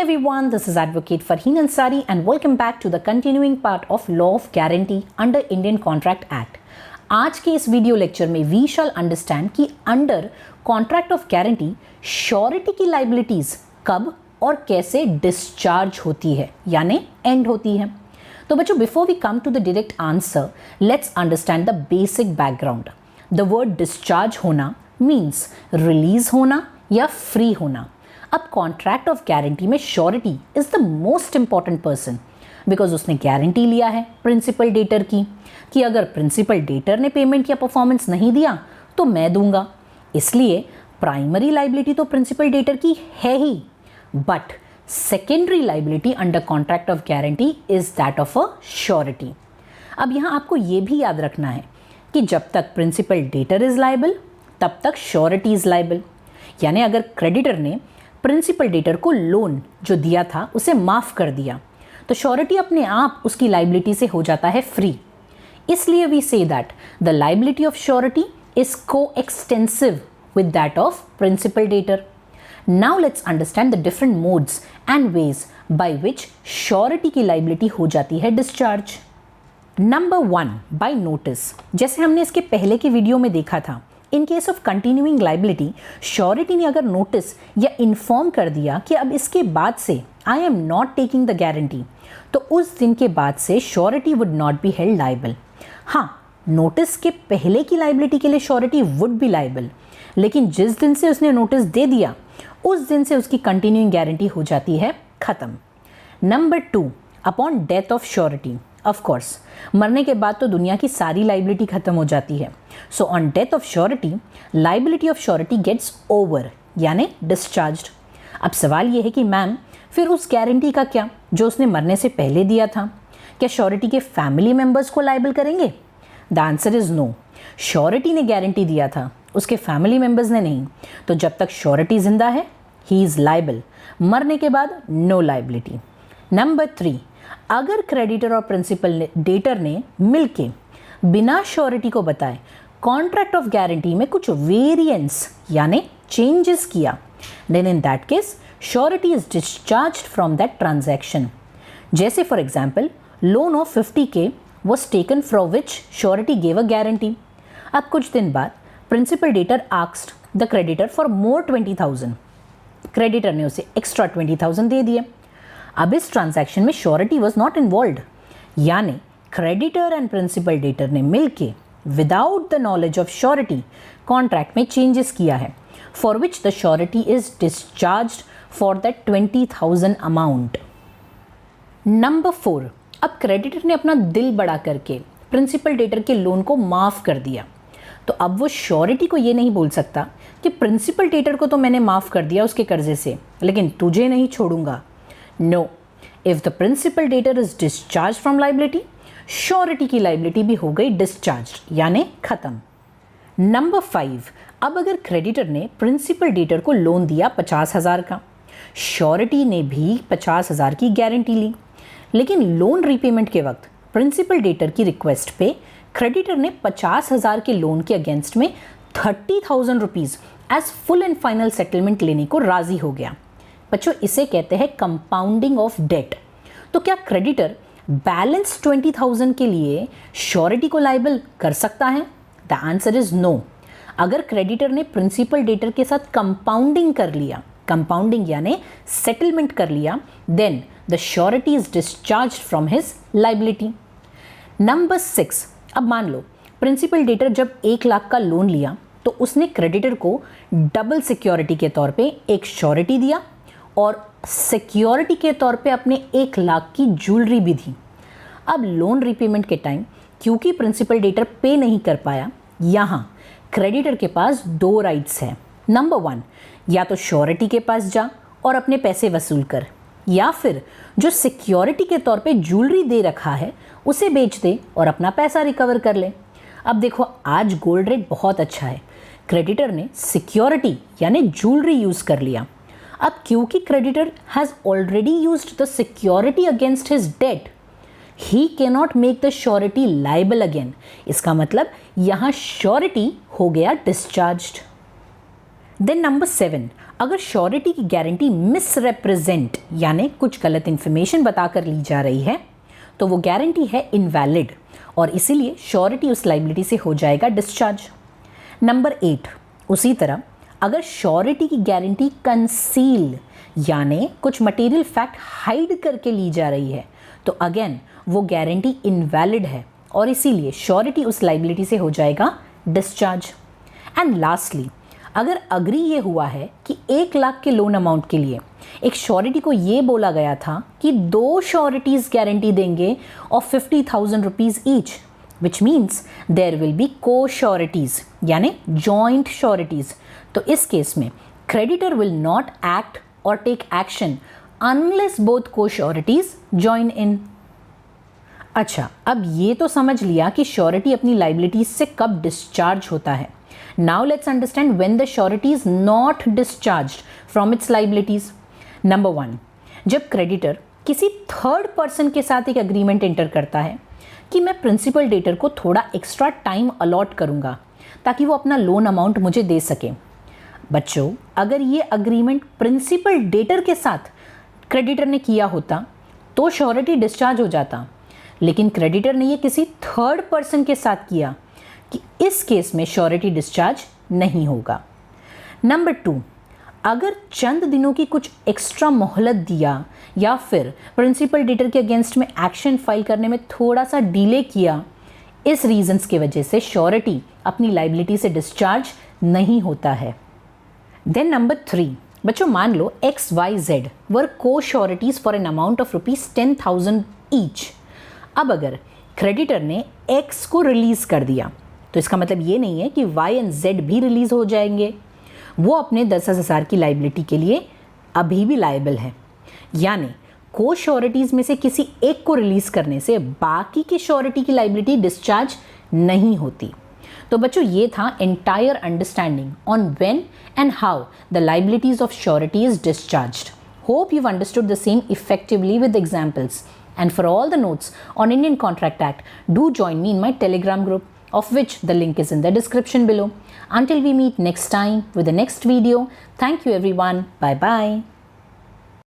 everyone, this is Advocate Farheen Ansari and welcome back to the continuing part of Law of Guarantee under Indian Contract Act. आज के इस video lecture में we shall understand कि under contract of guarantee surety की liabilities कब और कैसे discharge होती है यानी एंड होती है। तो बच्चों, before we come to the direct answer, let's understand the basic background. The word discharge होना मीन्स रिलीज होना या फ्री होना। अब कॉन्ट्रैक्ट ऑफ गारंटी में surety is the most important person because उसने गारंटी लिया है प्रिंसिपल डेटर की कि अगर प्रिंसिपल डेटर ने पेमेंट या परफॉर्मेंस नहीं दिया तो मैं दूंगा। इसलिए प्राइमरी लाइबिलिटी तो प्रिंसिपल डेटर की है ही, but secondary liability under contract of guarantee is that of a surety. अब यहाँ आपको ये भी याद रखना है कि जब तक प्रिंसिपल डेटर इज लाइबल तब तक श्योरिटी इज लाइबल। यानी अगर क्रेडिटर ने प्रिंसिपल डेटर को लोन जो दिया था उसे माफ़ कर दिया तो श्योरिटी अपने आप उसकी लाइबिलिटी से हो जाता है फ्री। इसलिए we say that the liability of surety is coextensive with that of principal debtor. Now let's understand the different modes and ways by which surety की लाइबिलिटी हो जाती है डिस्चार्ज। Number 1, bye notice. जैसे हमने इसके पहले के video में देखा था, in case of continuing liability surety ने अगर नोटिस या इन्फॉर्म कर दिया कि अब इसके बाद से I am not taking the guarantee, तो उस दिन के बाद से surety would not be held liable. हाँ, नोटिस के पहले की लाइबिलिटी के लिए श्योरिटी वुड बी लाइबल, लेकिन जिस दिन से उसने नोटिस दे दिया उस दिन से उसकी कंटिन्यूइंग गारंटी हो जाती है खत्म। Number 2, upon death of surety. Of course, मरने के बाद तो दुनिया की सारी लाइबिलिटी खत्म हो जाती है। So on death of surety liability of surety gets over यानी डिस्चार्ज्ड। अब सवाल ये है कि मैम फिर उस गारंटी का क्या जो उसने मरने से पहले दिया था? क्या श्योरिटी के फैमिली मेंबर्स को लाइबल करेंगे? The answer is no. Surety ने गारंटी दिया था, उसके फैमिली मेंबर्स ने नहीं। तो जब तक श्योरिटी जिंदा है ही इज लाइबल, मरने के बाद नो लाइबिलिटी। नंबर 3, अगर क्रेडिटर और प्रिंसिपल डेटर ने मिलके बिना श्योरिटी को बताए कॉन्ट्रैक्ट ऑफ गारंटी में कुछ वेरिएंस यानी चेंजेस किया, then in that case surety is discharged from that transaction. जैसे for example, loan of 50K was taken for which surety gave a guarantee. अब कुछ दिन बाद principal debtor asked the creditor for more 20,000. Creditor ने उसे extra 20,000 दे दिए। अब इस ट्रांजैक्शन में श्योरिटी वॉज नॉट इन्वॉल्व्ड, यानी क्रेडिटर एंड प्रिंसिपल डेटर ने मिलके without the knowledge of surety contract में चेंजेस किया है for which the surety is discharged for that 20,000 amount. Number 4, अब क्रेडिटर ने अपना दिल बड़ा करके प्रिंसिपल डेटर के लोन को माफ़ कर दिया, तो अब वो श्योरिटी को ये नहीं बोल सकता कि प्रिंसिपल डेटर को तो मैंने माफ़ कर दिया उसके कर्जे से, लेकिन तुझे नहीं छोड़ूंगा। No, if the principal debtor is discharge from liability, surety की लाइबिलिटी भी हो गई डिस्चार्ज्ड यानी खत्म। नंबर 5, अब अगर क्रेडिटर ने प्रिंसिपल डेटर को लोन दिया 50,000 का, श्योरिटी ने भी 50,000 की गारंटी ली, लेकिन लोन रीपेमेंट के वक्त प्रिंसिपल डेटर की रिक्वेस्ट पे क्रेडिटर ने 50,000 के लोन के अगेंस्ट में 30,000 rupees as full and final settlement लेने को राजी हो गया। बच्चों, इसे कहते हैं कंपाउंडिंग ऑफ डेट। तो क्या क्रेडिटर बैलेंस 20,000 के लिए श्योरिटी को लाइबल कर सकता है? The answer is no. अगर क्रेडिटर ने प्रिंसिपल डेटर के साथ कंपाउंडिंग कर लिया, कंपाउंडिंग यानी सेटलमेंट कर लिया, then the surety is discharged from his liability. Number 6, अब मान लो प्रिंसिपल डेटर जब 1 लाख का लोन लिया तो उसने क्रेडिटर को डबल सिक्योरिटी के तौर पे एक श्योरिटी दिया और सिक्योरिटी के तौर पे अपने 1 लाख की ज्वेलरी भी दी। अब लोन रीपेमेंट के टाइम क्योंकि प्रिंसिपल डेटर पे नहीं कर पाया, यहाँ क्रेडिटर के पास 2 राइट्स हैं। नंबर 1, या तो श्योरिटी के पास जा और अपने पैसे वसूल कर, या फिर जो सिक्योरिटी के तौर पे ज्वेलरी दे रखा है उसे बेच दे और अपना पैसा रिकवर कर ले। अब देखो, आज गोल्ड रेट बहुत अच्छा है, क्रेडिटर ने सिक्योरिटी यानी ज्वेलरी यूज़ कर लिया। अब क्योंकि creditor has already used the security against his debt, he cannot make the surety liable again. इसका मतलब यहाँ श्योरिटी हो गया डिस्चार्ज्ड। देन नंबर 7, अगर श्योरिटी की गारंटी मिसरिप्रेजेंट यानी कुछ गलत इंफॉर्मेशन बताकर ली जा रही है तो वो गारंटी है इनवैलिड और इसीलिए श्योरिटी उस लाइबिलिटी से हो जाएगा डिस्चार्ज। नंबर 8, उसी तरह अगर श्योरिटी की गारंटी कंसील यानी कुछ मटेरियल फैक्ट हाइड करके ली जा रही है तो अगेन वो गारंटी इनवैलिड है और इसीलिए श्योरिटी उस लाइबिलिटी से हो जाएगा डिस्चार्ज। एंड लास्टली, अगर अग्री ये हुआ है कि 1 लाख के लोन अमाउंट के लिए एक श्योरिटी को ये बोला गया था कि 2 श्योरिटीज गारंटी देंगे of 50,000 rupees each, which means there will be co sureties यानी जॉइंट श्योरिटीज। तो इस केस में क्रेडिटर विल नॉट एक्ट और take action unless both co sureties join in. अच्छा, अब ये तो समझ लिया कि श्योरिटी अपनी लाइबिलिटीज से कब डिस्चार्ज होता है। Now let's understand when the surety is not discharged from its liabilities. Number 1, जब क्रेडिटर किसी थर्ड पर्सन के साथ एक एग्रीमेंट एंटर करता है कि मैं प्रिंसिपल डेटर को थोड़ा एक्स्ट्रा टाइम अलॉट करूंगा ताकि वो अपना लोन अमाउंट मुझे दे सके। बच्चों, अगर ये अग्रीमेंट प्रिंसिपल डेटर के साथ क्रेडिटर ने किया होता तो श्योरिटी डिस्चार्ज हो जाता, लेकिन क्रेडिटर ने ये किसी थर्ड पर्सन के साथ किया कि इस केस में श्योरिटी डिस्चार्ज नहीं होगा। नंबर 2, अगर चंद दिनों की कुछ एक्स्ट्रा मोहलत दिया या फिर प्रिंसिपल डेटर के अगेंस्ट में एक्शन फाइल करने में थोड़ा सा डिले किया, इस रीजंस की वजह से श्योरिटी अपनी लाइबिलिटी से डिस्चार्ज नहीं होता है। देन नंबर 3, बच्चों मान लो XYZ वर को sureties for an amount of ₹10,000 each. अब अगर क्रेडिटर ने X को रिलीज कर दिया तो इसका मतलब ये नहीं है कि Y एंड Z भी रिलीज हो जाएंगे। वो अपने 10,000 की लाइबिलिटी के लिए अभी भी लायबल है, यानी को श्योरिटीज में से किसी एक को रिलीज करने से बाकी की श्योरिटी की लाइबिलिटी डिस्चार्ज नहीं होती। तो बच्चों, ये था entire understanding on when and how the liabilities of surety is discharged. Hope you've understood the same effectively with examples. And for all the notes on Indian Contract Act, do join me in my Telegram group, of which the link is in the description below. Until we meet next time with the next video, thank you everyone. Bye bye.